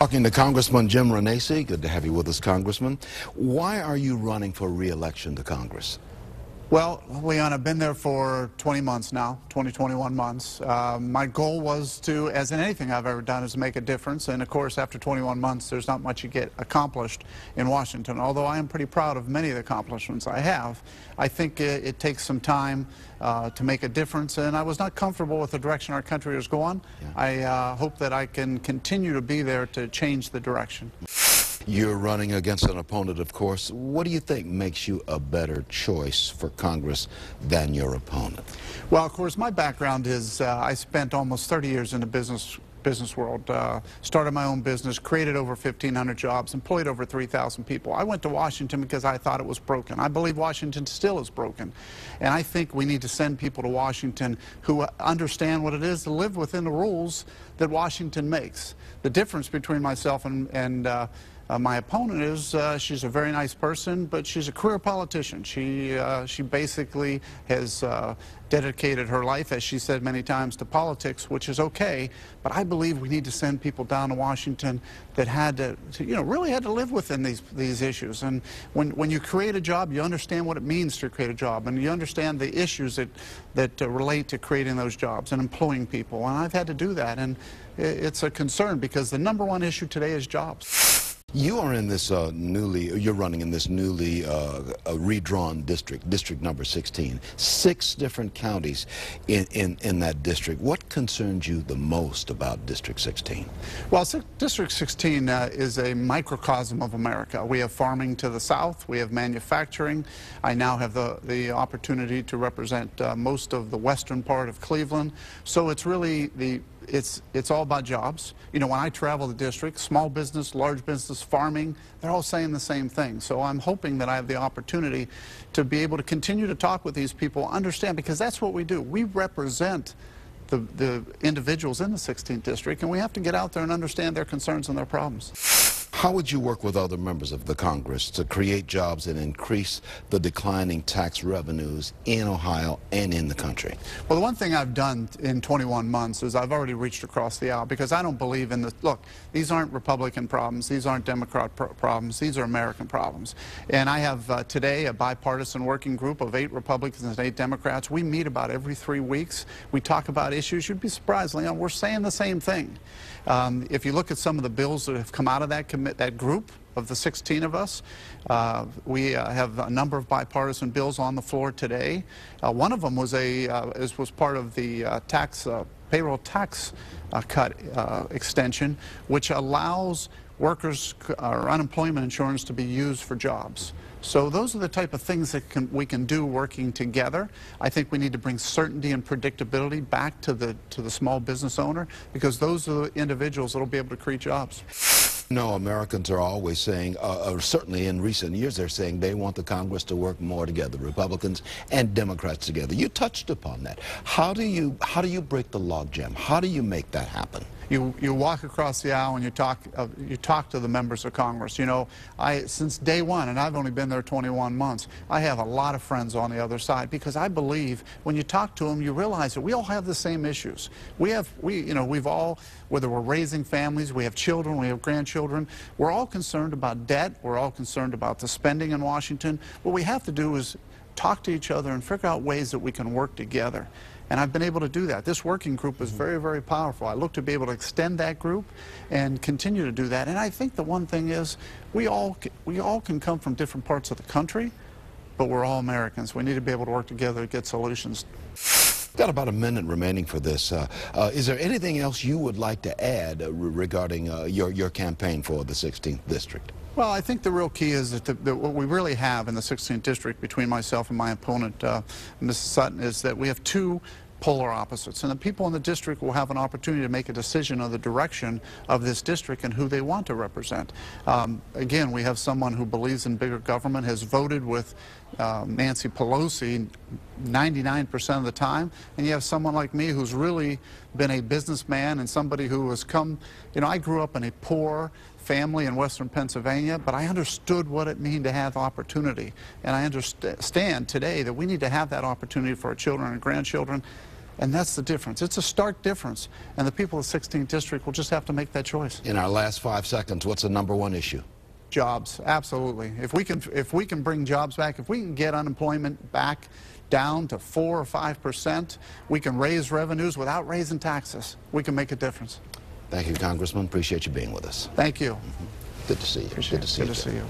Talking to Congressman Jim Renacci. Good to have you with us, Congressman. Why are you running for re-election to Congress? Well, Leon, I've been there for 20 months now, 21 months. My goal was to, as in anything I've ever done, is to make a difference. And of course, after 21 months, there's not much you get accomplished in Washington. Although I am pretty proud of many of the accomplishments I have, I think it takes some time to make a difference. And I was not comfortable with the direction our country is going. Yeah. I hope that I can continue to be there to change the direction. You're running against an opponent, of course. What do you think makes you a better choice for Congress than your opponent? Well, of course, my background is I spent almost 30 years in the business world. Started my own business, created over 1,500 jobs, employed over 3,000 people. I went to Washington because I thought it was broken. I believe Washington still is broken. And I think we need to send people to Washington who understand what it is to live within the rules that Washington makes. The difference between myself and my opponent is she's a very nice person, but she's a career politician. She basically has dedicated her life, as she said many times, to politics, which is okay. But I believe we need to send people down to Washington that had to really had to live within these issues. And when you create a job, you understand what it means to create a job, and you understand the issues that relate to creating those jobs and employing people. And I've had to do that, and it's a concern because the #1 issue today is jobs. You are in this you're running in this newly redrawn district, District number 16. 6 different counties in that district. What concerns you the most about District 16? Well, District 16 is a microcosm of America. We have farming to the south. We have manufacturing. I now have the opportunity to represent most of the western part of Cleveland. So it's really it's all about jobs. You know, when I travel the district, small business, large business, farming, they're all saying the same thing. So I'm hoping that I have the opportunity to be able to continue to talk with these people, understand, because that's what we do. We represent the individuals in the 16th district, and we have to get out there and understand their concerns and their problems. How would you work with other members of the Congress to create jobs and increase the declining tax revenues in Ohio and in the country? Well, the one thing I've done in 21 months is I've already reached across the aisle, because I don't believe in the, look, these aren't Republican problems, these aren't Democrat problems, these are American problems. And I have today a bipartisan working group of 8 Republicans and 8 Democrats. We meet about every 3 weeks. We talk about issues. You'd be surprised, Leon, we're saying the same thing. If you look at some of the bills that have come out of that group of the 16 of us, we have a number of bipartisan bills on the floor today. One of them was was part of the payroll tax cut extension, which allows workers or unemployment insurance to be used for jobs. So those are the type of things that we can do working together. I think we need to bring certainty and predictability back to the small business owner, because those are the individuals that will be able to create jobs. No, Americans are always saying, certainly in recent years, they're saying they want the Congress to work more together, Republicans and Democrats together. You touched upon that. How do you break the logjam? How do you make that happen? You walk across the aisle and you talk to the members of Congress. You know, since day one, and I've only been there 21 months, I have a lot of friends on the other side, because I believe when you talk to them, you realize that we all have the same issues. We've all, whether we're raising families, we have children, we have grandchildren, we're all concerned about debt, we're all concerned about the spending in Washington. What we have to do is talk to each other and figure out ways that we can work together. And I've been able to do that. This working group is very, very powerful. I look to be able to extend that group and continue to do that. And I think the one thing is we all can come from different parts of the country, but we're all Americans. We need to be able to work together to get solutions. Got about a minute remaining for this. Is there anything else you would like to add regarding your campaign for the 16th district? Well, I think the real key is that what we really have in the 16th district between myself and my opponent, Mrs. Sutton, is that we have 2 polar opposites, and the people in the district will have an opportunity to make a decision on the direction of this district and who they want to represent. Again, we have someone who believes in bigger government, has voted with Nancy Pelosi 99% of the time, and you have someone like me who's really been a businessman and somebody who has come, you know, I grew up in a poor family in western Pennsylvania, but I understood what it meant to have opportunity. And I understand today that we need to have that opportunity for our children and grandchildren. And that's the difference. It's a stark difference. And the people of the 16th District will just have to make that choice. In our last 5 seconds, what's the #1 issue? Jobs, absolutely. If we can bring jobs back, if we can get unemployment back down to 4 or 5%, we can raise revenues without raising taxes. We can make a difference. Thank you, Congressman. Appreciate you being with us. Thank you. Good to see you. Good to see you.